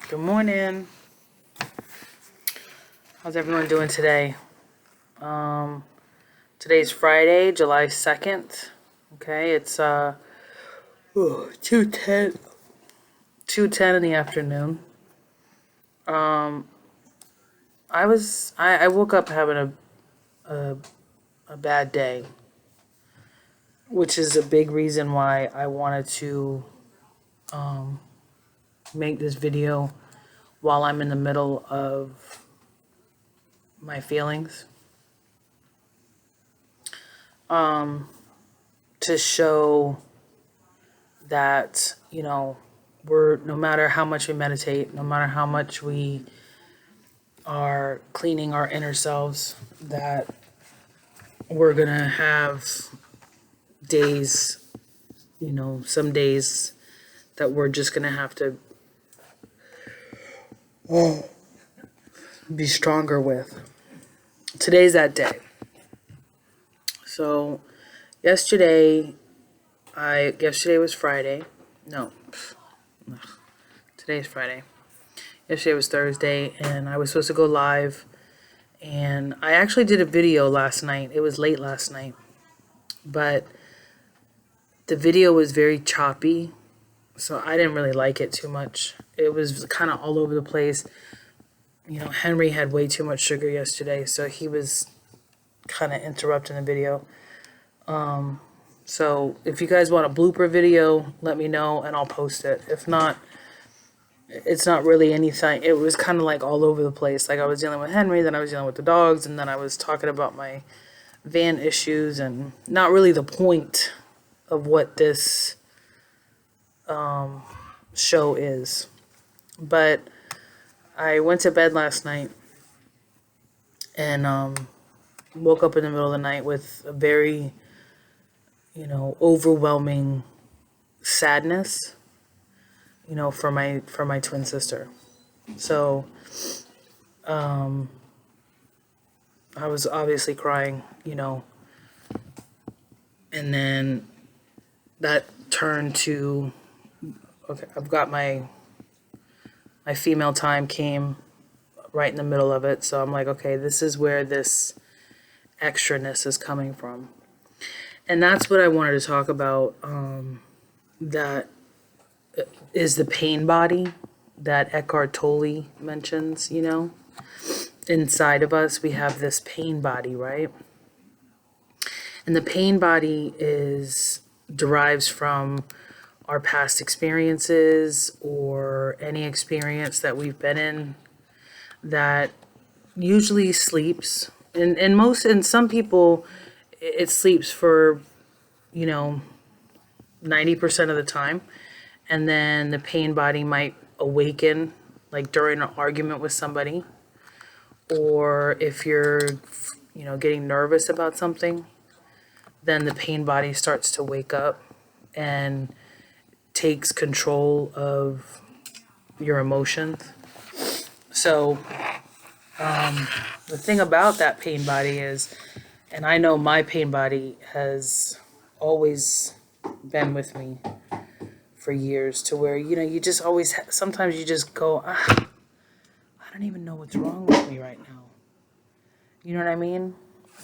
Good morning. How's everyone doing today? Today's Friday, July 2nd. Okay, it's 2:10 in the afternoon. I woke up having a bad day, which is a big reason why I wanted to make this video while I'm in the middle of my feelings. To show that, we're, no matter how much we meditate, no matter how much we are cleaning our inner selves, that we're gonna have days, some days that we're just gonna have to be stronger with. Today's that day. So yesterday was Friday. No, today's Friday. Yesterday was Thursday, and I was supposed to go live. And I actually did a video last night. It was late last night. But the video was very choppy, so I didn't really like it too much. It was kind of all over the place. Henry had way too much sugar yesterday, so he was kind of interrupting the video. So if you guys want a blooper video, let me know and I'll post it. If not, it's not really anything. It was kind of like all over the place. Like I was dealing with Henry, then I was dealing with the dogs, and then I was talking about my van issues, and not really the point of what this show is. But I went to bed last night and woke up in the middle of the night with a very, overwhelming sadness, for my twin sister. So I was obviously crying, and then that turned to, okay, I've got my female time came right in the middle of it. So I'm like, okay, this is where this extraness is coming from. And that's what I wanted to talk about. That is the pain body that Eckhart Tolle mentions, Inside of us, we have this pain body, right? And the pain body derives from our past experiences or any experience that we've been in that usually sleeps. And some people, it sleeps for, 90% of the time. And then the pain body might awaken, like during an argument with somebody, or if you're, getting nervous about something, then the pain body starts to wake up and takes control of your emotions. So the thing about that pain body is, and I know my pain body has always been with me for years, to where, you just always, sometimes you just go, I don't even know what's wrong with me right now. You know what I mean?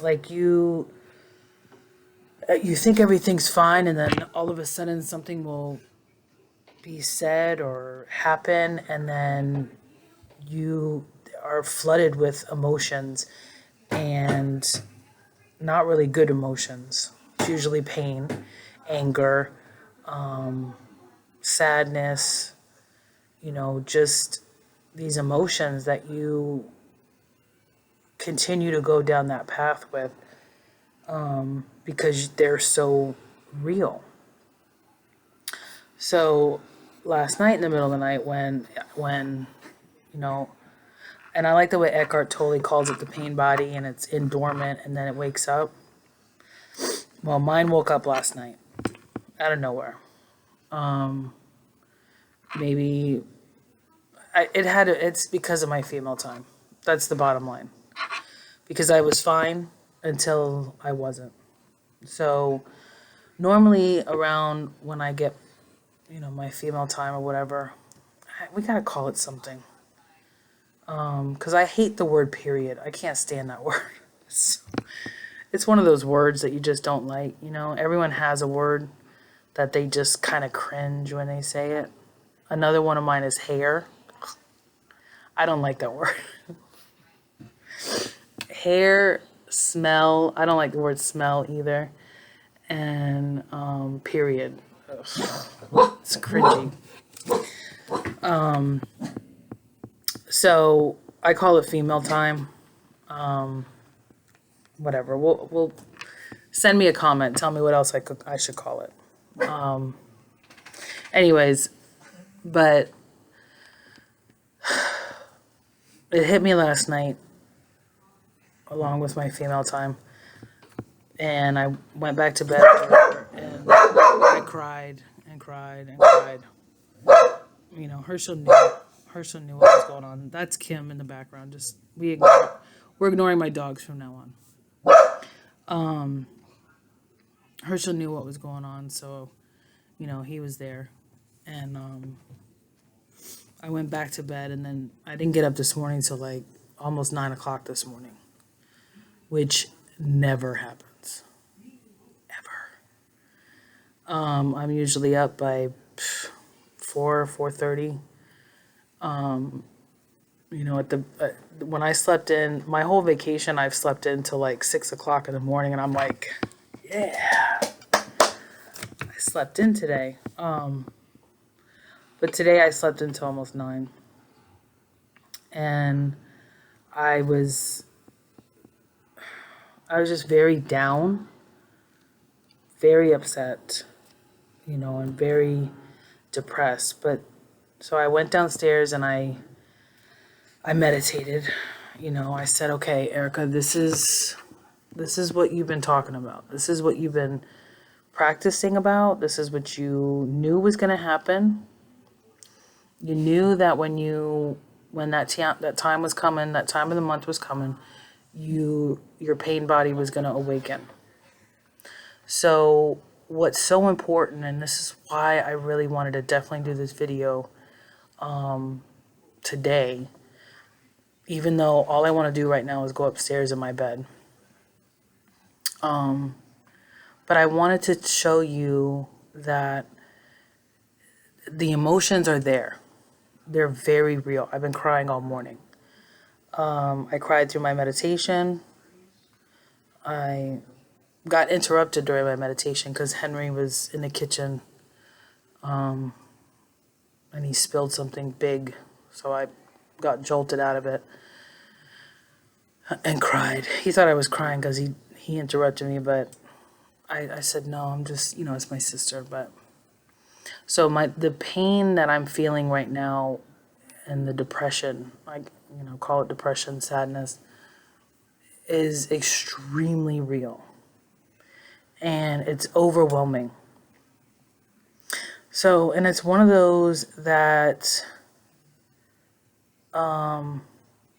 Like you think everything's fine, and then all of a sudden something will be said or happen, and then you are flooded with emotions, and not really good emotions. It's usually pain, anger, sadness, just these emotions that you continue to go down that path with, because they're so real. So last night in the middle of the night, when and I like the way Eckhart Tolle calls it the pain body, and it's in dormant and then it wakes up. Well, mine woke up last night out of nowhere. Maybe it's because of my female time. That's the bottom line. Because I was fine until I wasn't. So normally around when I get, my female time or whatever, we gotta call it something. Because I hate the word period. I can't stand that word. It's one of those words that you just don't like, you know? Everyone has a word that they just kind of cringe when they say it. Another one of mine is hair. I don't like that word. Hair, smell. I don't like the word smell either. And period. Ugh. It's cringy. So I call it female time. Whatever. We'll send me a comment. Tell me what else I should call it. Anyways, but it hit me last night along with my female time. And I went back to bed and I cried and cried and cried. You know, Herschel knew what was going on. That's Kim in the background. Just we're ignoring my dogs from now on. Herschel knew what was going on, so you know, he was there. And I went back to bed, and then I didn't get up this morning till like almost 9 o'clock this morning, which never happens. Ever. I'm usually up by 4:30. You know, when I slept in, my whole vacation, I've slept in till like 6 o'clock in the morning, and I'm like, yeah, I slept in today. But today I slept until almost 9. And I was just very down, very upset, you know, and very depressed. But so I went downstairs and I meditated. You know, I said, okay, Erica, this is what you've been talking about. This is what you've been practicing about. This is what you knew was going to happen. You knew that when that time was coming, that time of the month was coming, your pain body was going to awaken. So what's so important, and this is why I really wanted to definitely do this video today, even though all I want to do right now is go upstairs in my bed. But I wanted to show you that the emotions are there. They're very real. I've been crying all morning. I cried through my meditation. I got interrupted during my meditation because Henry was in the kitchen and he spilled something big. So I got jolted out of it and cried. He thought I was crying because he interrupted me, but I said, no, I'm just, you know, it's my sister. But so the pain that I'm feeling right now and the depression, like, you know, call it depression, sadness, is extremely real. And it's overwhelming. So, and it's one of those that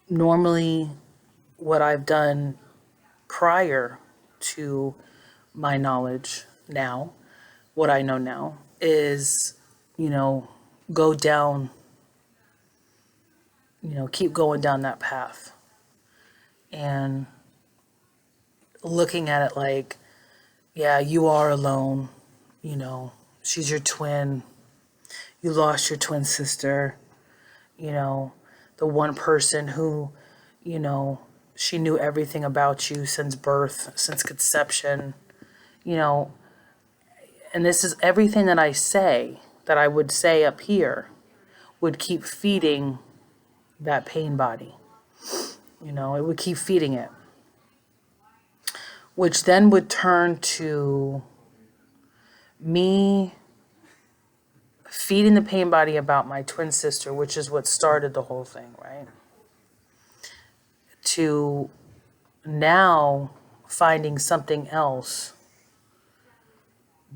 normally what I've done prior to my knowledge now, what I know now, is, you know, go down, you know, keep going down that path. And looking at it like, yeah, you are alone, you know, she's your twin, you lost your twin sister, you know, the one person who, you know, she knew everything about you since birth, since conception, you know, and this is everything that I say, that I would say up here, would keep feeding that pain body. You know, it would keep feeding it, which then would turn to me feeding the pain body about my twin sister, which is what started the whole thing, right? To now finding something else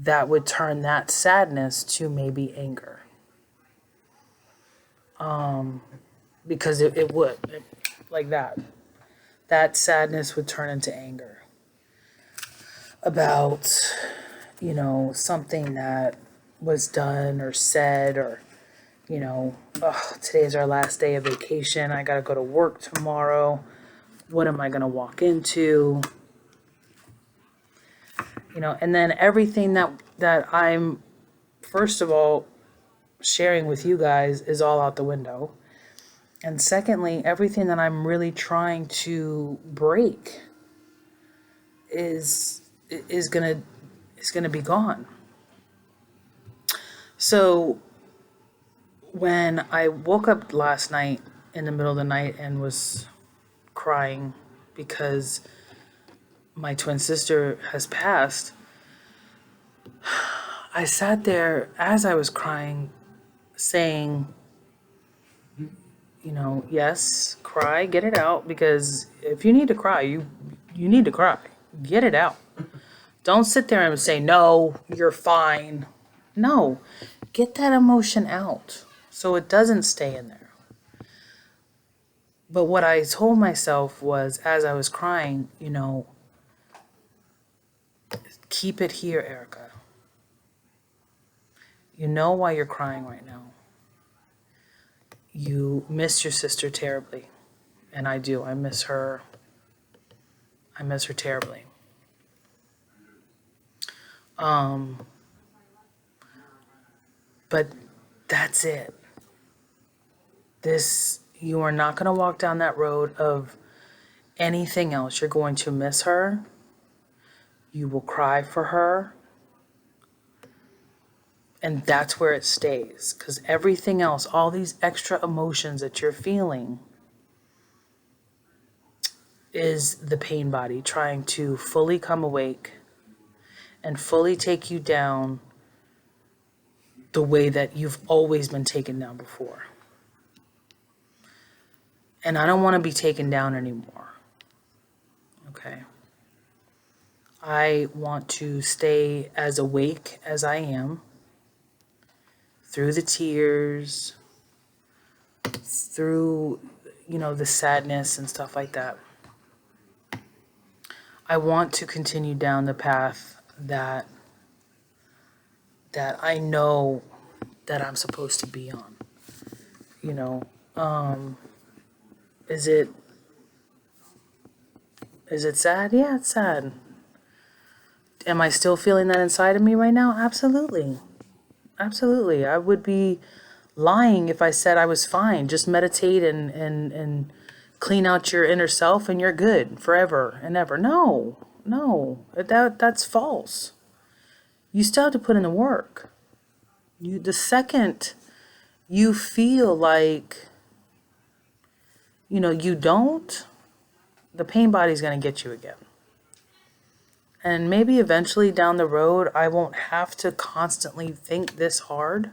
that would turn that sadness to maybe anger. Because it would, like that. That sadness would turn into anger about, you know, something that was done or said, or, Today's our last day of vacation. I got to go to work tomorrow. What am I going to walk into? And then everything that I'm, first of all, sharing with you guys is all out the window. And secondly, everything that I'm really trying to break is gonna be gone. So when I woke up last night in the middle of the night and was crying because my twin sister has passed, I sat there as I was crying saying, yes, cry, get it out, because if you need to cry, you need to cry. Get it out. Don't sit there and say, no, you're fine. No, get that emotion out so it doesn't stay in there. But what I told myself was, as I was crying, keep it here, Erica. You know why you're crying right now. You miss your sister terribly. And I do. I miss her. I miss her terribly. But that's it. You are not going to walk down that road of anything else. You're going to miss her. You will cry for her. And that's where it stays. Because everything else, all these extra emotions that you're feeling, is the pain body trying to fully come awake and fully take you down the way that you've always been taken down before. And I don't want to be taken down anymore. Okay? I want to stay as awake as I am, through the tears, through, the sadness and stuff like that. I want to continue down the path that I know that I'm supposed to be on. Is it sad? Yeah, it's sad. Am I still feeling that inside of me right now? Absolutely. Absolutely. I would be lying if I said I was fine. Just meditate and clean out your inner self and you're good forever and ever. No. That's false. You still have to put in the work. The second you feel like, you don't, the pain body's going to get you again. And maybe eventually down the road, I won't have to constantly think this hard.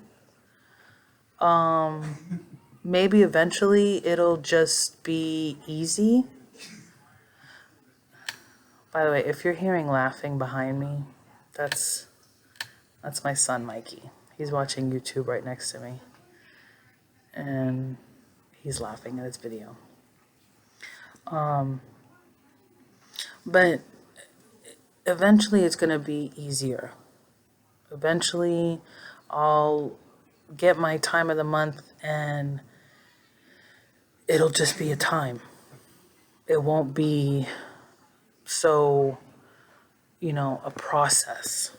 Maybe eventually it'll just be easy. By the way, if you're hearing laughing behind me, that's my son, Mikey. He's watching YouTube right next to me. And he's laughing at his video. But eventually it's going to be easier. Eventually I'll get my time of the month and it'll just be a time. It won't be so, a process.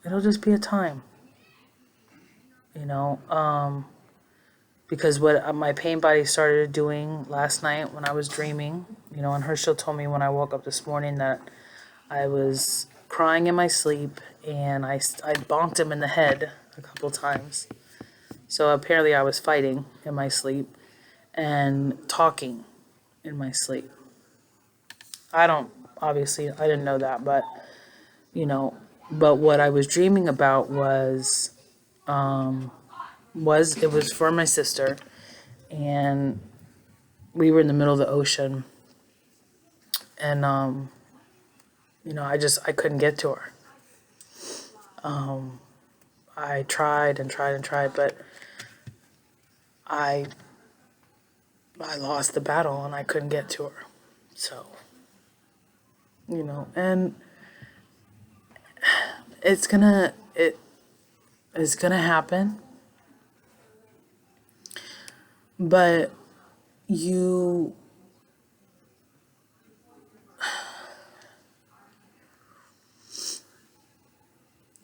It'll just be a time. Because what my pain body started doing last night when I was dreaming, and Herschel told me when I woke up this morning that I was crying in my sleep and I bonked him in the head a couple times. So apparently I was fighting in my sleep and talking in my sleep. I didn't know that, but, but what I was dreaming about was it was for my sister, and we were in the middle of the ocean, and, I couldn't get to her. I tried and tried and tried, but I lost the battle and I couldn't get to her. So, and it's gonna happen. But you,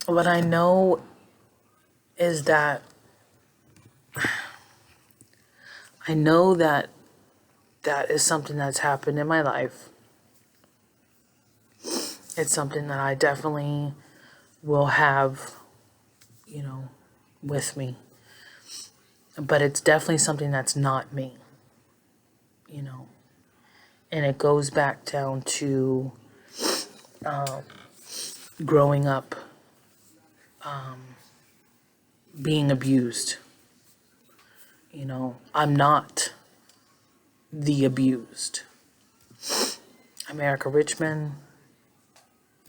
what I know is that I know that that is something that's happened in my life. It's something that I definitely will have, you know, with me. But it's definitely something that's not me, you know. And it goes back down to growing up, being abused. You know, I'm not the abused. I'm Erica Richmond.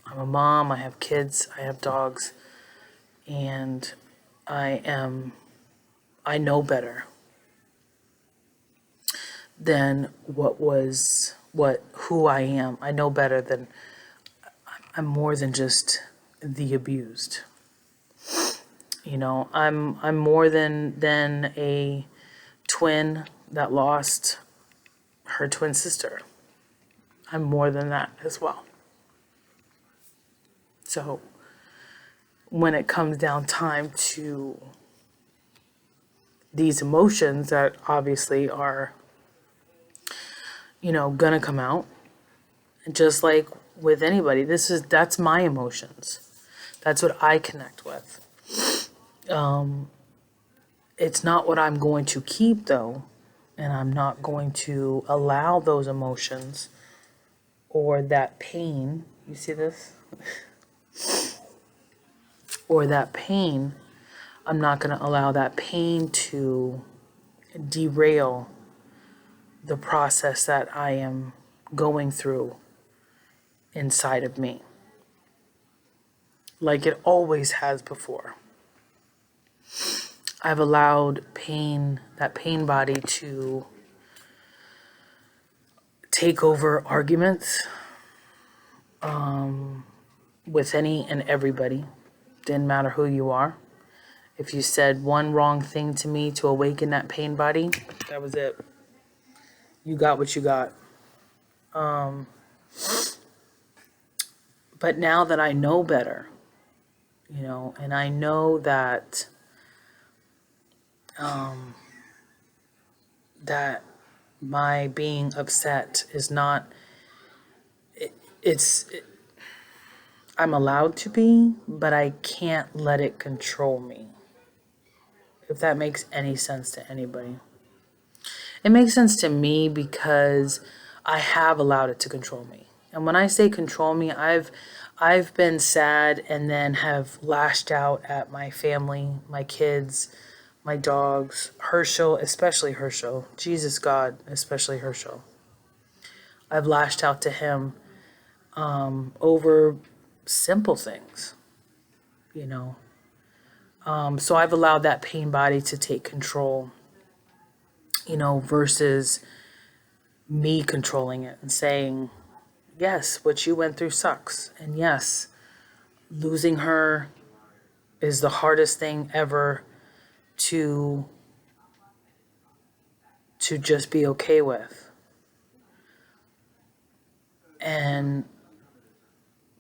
I'm a mom. I have kids. I have dogs. And I know better than who I am. I know better than, I'm more than just the abused. You know, I'm more than a twin that lost her twin sister. I'm more than that as well. So when it comes down time to these emotions that obviously are, you know, gonna come out, just like with anybody, that's my emotions. That's what I connect with. It's not what I'm going to keep though, and I'm not going to allow those emotions or that pain. You see this? Or that pain, I'm not going to allow that pain to derail the process that I am going through inside of me, like it always has before. I've allowed pain, that pain body, to take over arguments with any and everybody. Didn't matter who you are. If you said one wrong thing to me to awaken that pain body, that was it. You got what you got. But now that I know better, you know, and I know that that my being upset is not, it's, I'm allowed to be, but I can't let it control me. If that makes any sense to anybody. It makes sense to me because I have allowed it to control me. And when I say control me, I've been sad and then have lashed out at my family, my kids, my dogs, Herschel, especially Herschel. Jesus God, especially Herschel. I've lashed out to him over simple things, you know. So I've allowed that pain body to take control, you know, versus me controlling it and saying, yes, what you went through sucks. And yes, losing her is the hardest thing ever to just be okay with.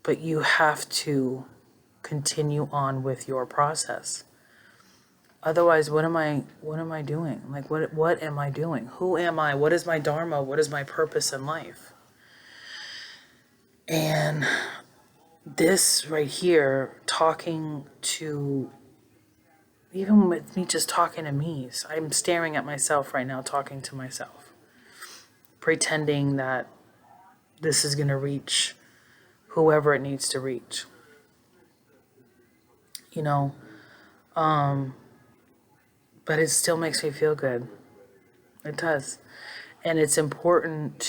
But you have to continue on with your process. Otherwise, what am I doing? Like, what am I doing? Who am I? What is my dharma? What is my purpose in life? And this right here, talking to, even with me just talking to me, I'm staring at myself right now, talking to myself, pretending that this is going to reach whoever it needs to reach. You know, but it still makes me feel good. It does. And it's important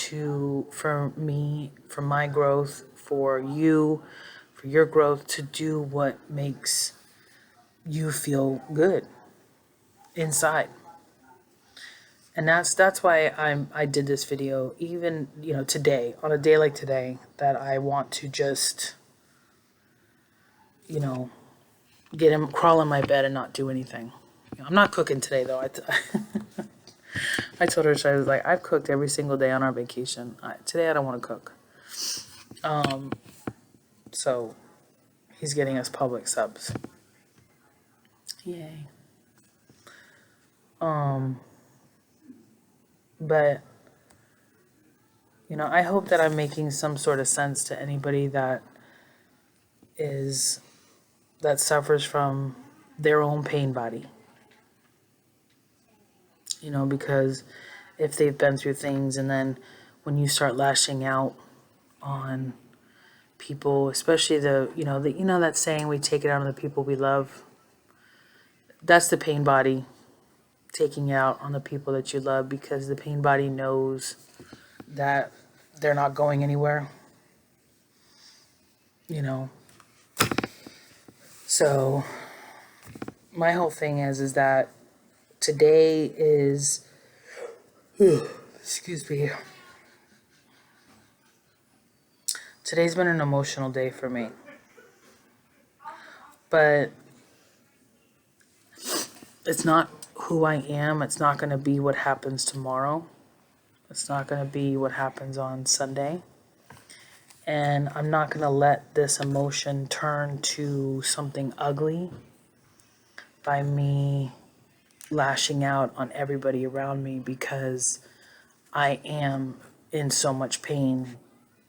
for me, for my growth, for you, for your growth, to do what makes you feel good inside. And that's why I did this video, even, you know, today, on a day like today, that I want to just, you know, crawl in my bed and not do anything. You know, I'm not cooking today though. I told her, I was like, I've cooked every single day on our vacation. Today I don't want to cook. So he's getting us Publix subs. Yay. But, I hope that I'm making some sort of sense to anybody that suffers from their own pain body. Because if they've been through things, and then when you start lashing out on people, especially that saying, we take it out on the people we love. That's the pain body taking it out on the people that you love, because the pain body knows that they're not going anywhere. So my whole thing is that today is, excuse me. Today's been an emotional day for me. But it's not who I am. It's not going to be what happens tomorrow. It's not going to be what happens on Sunday. And I'm not going to let this emotion turn to something ugly by me lashing out on everybody around me, because I am in so much pain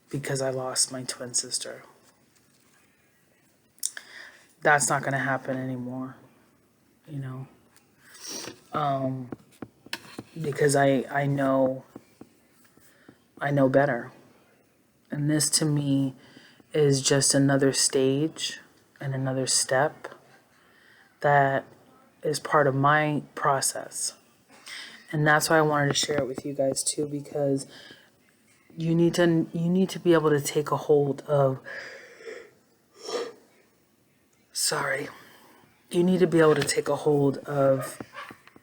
because I lost my twin sister. That's not going to happen anymore, because I know better. And this to me is just another stage and another step that is part of my process. And that's why I wanted to share it with you guys too, because you need to be able to take a hold of, you need to be able to take a hold of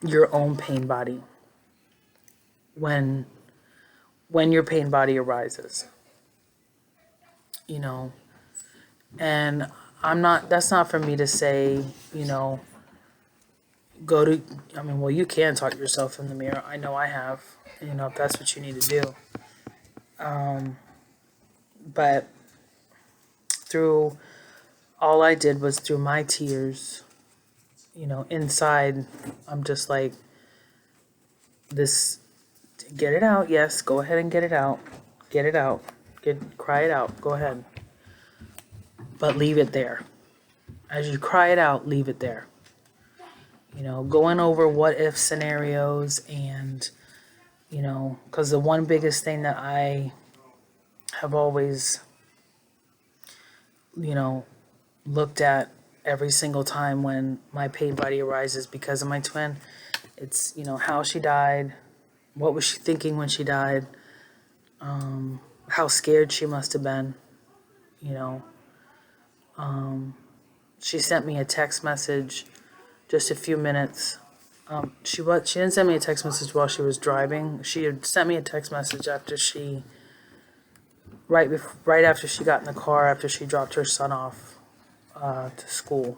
your own pain body when your pain body arises. And that's not for me to say, you can talk to yourself in the mirror. I know I have, if that's what you need to do. But through all I did was through my tears, inside, I'm just like, get it out. Yes, go ahead and get it out. Get it out. Cry it out. Go ahead. But leave it there. As you cry it out, leave it there. Going over what if scenarios, and, because the one biggest thing that I have always, looked at every single time when my pain body arises because of my twin, it's, how she died, what was she thinking when she died, how scared she must have been, she sent me a text message just a few minutes. She didn't send me a text message while she was driving. She had sent me a text message after right after she got in the car, after she dropped her son off to school.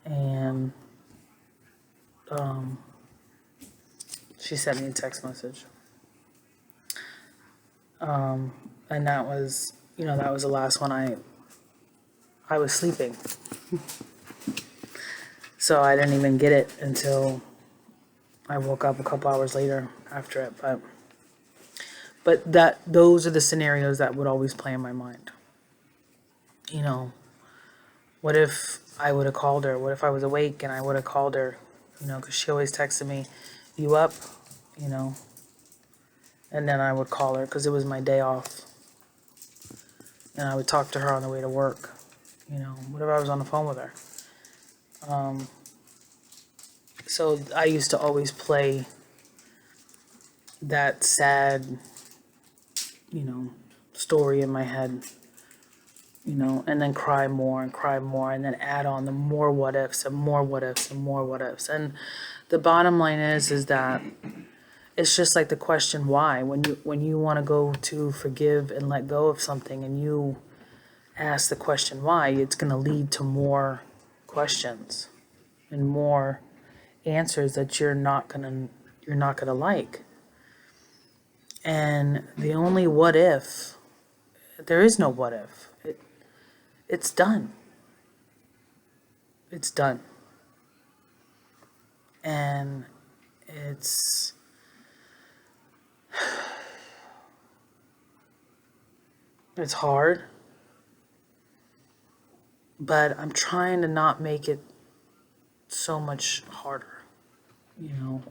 And she sent me a text message. And that was, that was the last one I was sleeping. So I didn't even get it until I woke up a couple hours later after it. But those are the scenarios that would always play in my mind. What if I would have called her? What if I was awake and I would have called her? Because she always texted me, "You up?" And then I would call her because it was my day off. And I would talk to her on the way to work. What if I was on the phone with her? So I used to always play that sad, story in my head, and then cry more, and then add on the more what ifs and more what ifs and more what ifs. And the bottom line is that it's just like the question why. When you want to go to forgive and let go of something, and you ask the question why, it's going to lead to more questions and more answers that you're not going you're not going to like. And the only what if, there is no what if. It's done. It's done. And it's hard, but I'm trying to not make it so much harder, you know,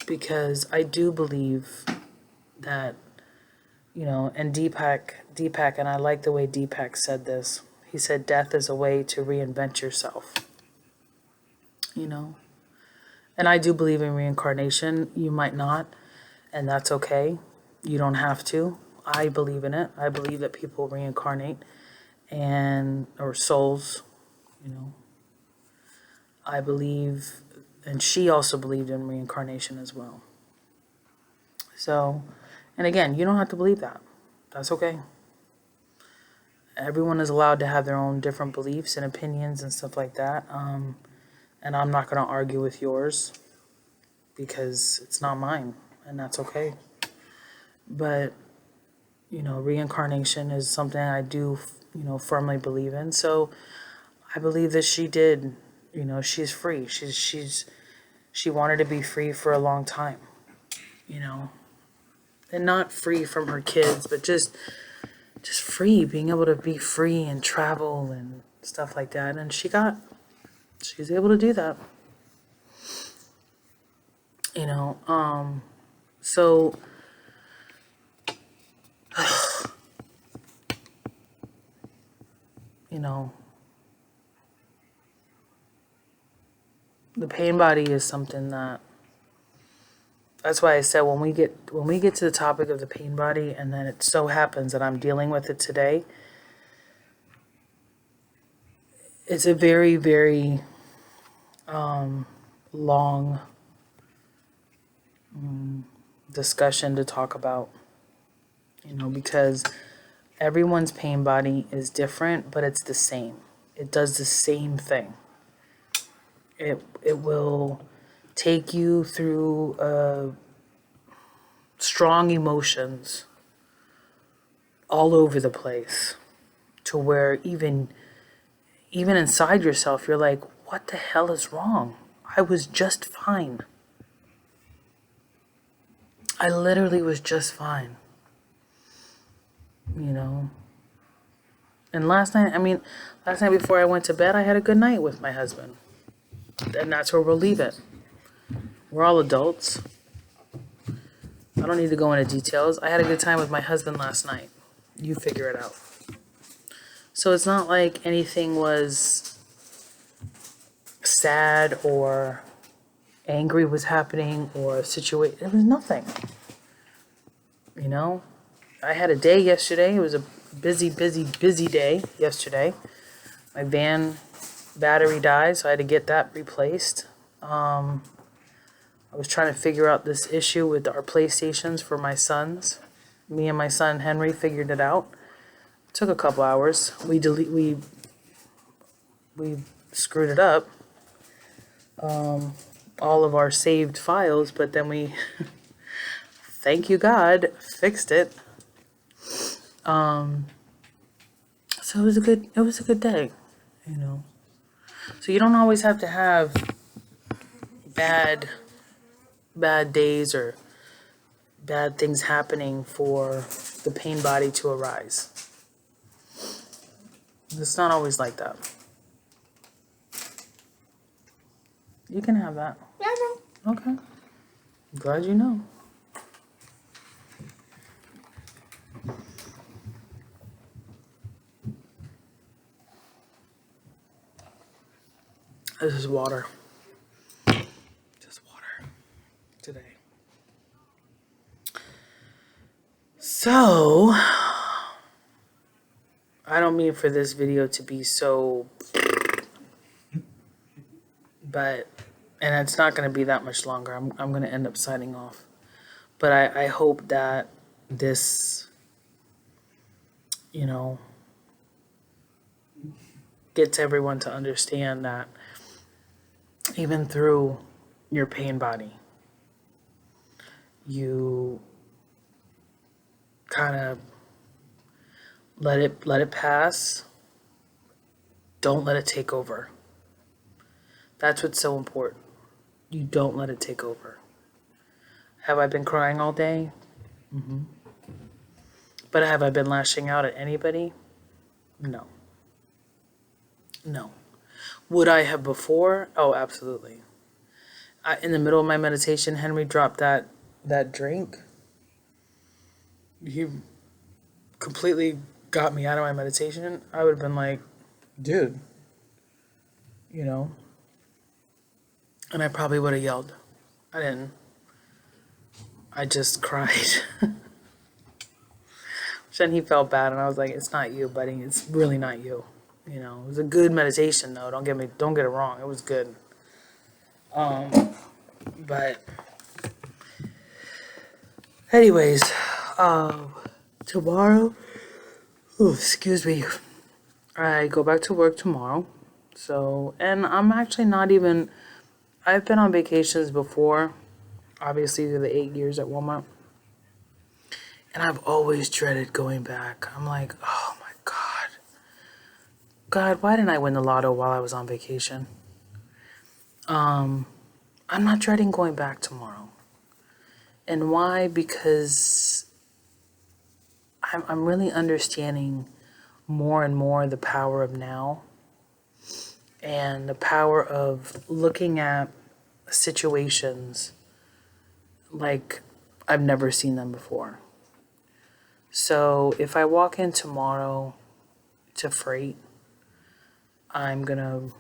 because I do believe that, you know, and Deepak, and I like the way Deepak said this. He said, death is a way to reinvent yourself, you know, and I do believe in reincarnation. You might not, and that's okay. You don't have to. I believe in it. I believe that people reincarnate or souls, you know. I believe, and she also believed in reincarnation as well. So, and again, you don't have to believe that. That's okay. Everyone is allowed to have their own different beliefs and opinions and stuff like that. And I'm not going to argue with yours because it's not mine, and that's okay. But, you know, reincarnation is something I do, you know, firmly believe in. So I believe that she did, you know, she's free. She wanted to be free for a long time, you know, and not free from her kids, but just free, being able to be free and travel and stuff like that. And she's able to do that, you know. So you know, the pain body is something that's why I said when we get to the topic of the pain body, and then it so happens that I'm dealing with it today, it's a very, very long discussion to talk about, you know, because everyone's pain body is different, but it's the same. It does the same thing. It will take you through strong emotions all over the place, to where even inside yourself, you're like, what the hell is wrong? I was just fine. I literally was just fine. You know? And last night before I went to bed, I had a good night with my husband. And that's where we'll leave it. We're all adults. I don't need to go into details. I had a good time with my husband last night. You figure it out. So it's not like anything was sad or angry was happening or a situation. It was nothing. You know? I had a day yesterday. It was a busy day yesterday. My van battery died, so I had to get that replaced. I was trying to figure out this issue with our PlayStations for my sons. Me and my son Henry figured it out. It took a couple hours. We screwed it up. All of our saved files, but then we thank you God fixed it. So it was a good day, you know. So you don't always have to have bad days or bad things happening for the pain body to arise. It's not always like that. You can have that. Okay. I'm glad you know. This is water. Just water today. So, I don't mean for this video to be so, and it's not going to be that much longer. I'm going to end up signing off. But I hope that this, you know, gets everyone to understand that even through your pain body. You kind of let it pass. Don't let it take over. That's what's so important. You don't let it take over. Have I been crying all day? Mm-hmm. But have I been lashing out at anybody? No. No. Would I have before? Oh, absolutely. In the middle of my meditation, Henry dropped that drink. He completely got me out of my meditation. I would have been like, dude, you know, and I probably would have yelled. I didn't. I just cried. Then he felt bad, and I was like, it's not you, buddy. It's really not you. You know, it was a good meditation, though. Don't get it wrong. It was good. But anyways, tomorrow, excuse me, I go back to work tomorrow. So, and I'm actually not even, I've been on vacations before, obviously through the 8 years at Walmart. And I've always dreaded going back. I'm like, oh my God. God, why didn't I win the lotto while I was on vacation? I'm not dreading going back tomorrow. And why? Because I'm really understanding more and more the power of now and the power of looking at situations like I've never seen them before. So if I walk in tomorrow to freight, I'm gonna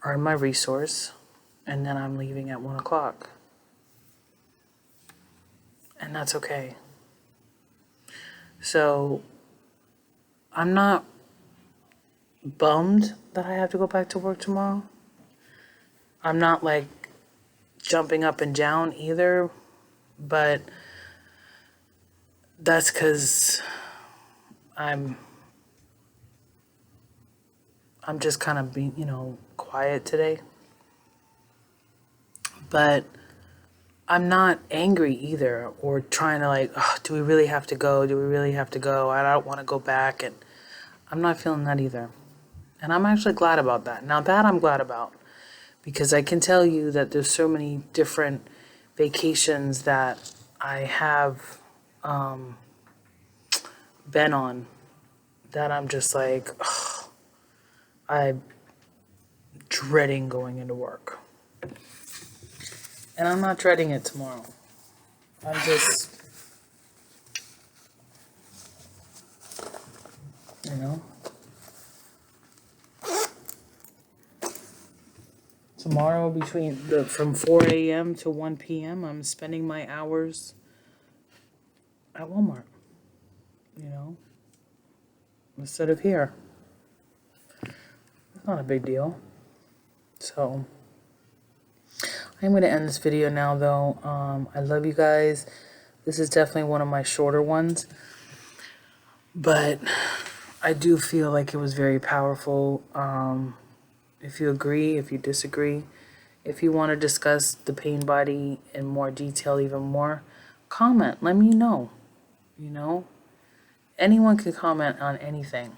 earn my resource, and then I'm leaving at 1 o'clock. And that's okay. So I'm not bummed that I have to go back to work tomorrow. I'm not like jumping up and down either, but that's because I'm just kind of being, quiet today. But I'm not angry either, or trying to like, oh, do we really have to go? Do we really have to go? I don't want to go back. And I'm not feeling that either. And I'm actually glad about that. Now that I'm glad about, because I can tell you that there's so many different vacations that I have been on that I'm just like, oh, I'm dreading going into work. And I'm not dreading it tomorrow. I'm just, tomorrow from 4 a.m. to 1 p.m., I'm spending my hours at Walmart, instead of here. It's not a big deal. So I'm going to end this video now, though. I love you guys. This is definitely one of my shorter ones, but I do feel like it was very powerful. If you agree, if you disagree, if you want to discuss the pain body in more detail, even more, comment. Let me know. Anyone can comment on anything,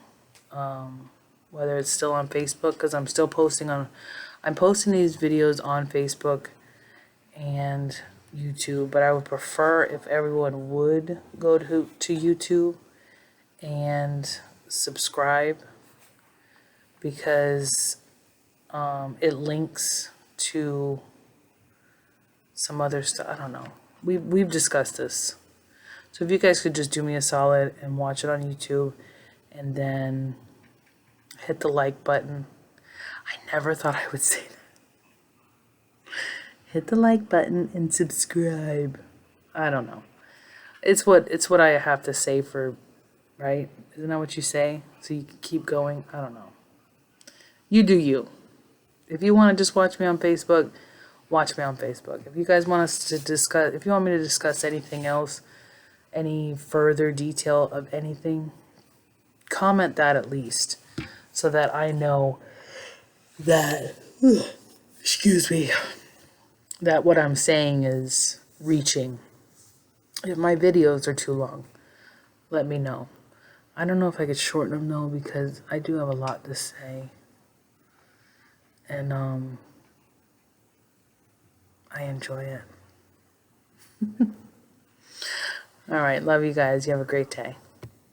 whether it's still on Facebook, because I'm still posting these videos on Facebook and YouTube, but I would prefer if everyone would go to YouTube and subscribe, because it links to some other stuff. I don't know. We've discussed this. So if you guys could just do me a solid and watch it on YouTube and then hit the like button. I never thought I would say that. Hit the like button and subscribe. I don't know. It's what I have to say for, right? Isn't that what you say? So you can keep going? I don't know. You do you. If you want to just watch me on Facebook, watch me on Facebook. If you guys want us to discuss, if you want me to discuss anything else, any further detail of anything, comment that at least, so that I know that, excuse me, that what I'm saying is reaching. If my videos are too long, let me know. I don't know if I could shorten them though, because I do have a lot to say. And I enjoy it. All right, love you guys. You have a great day.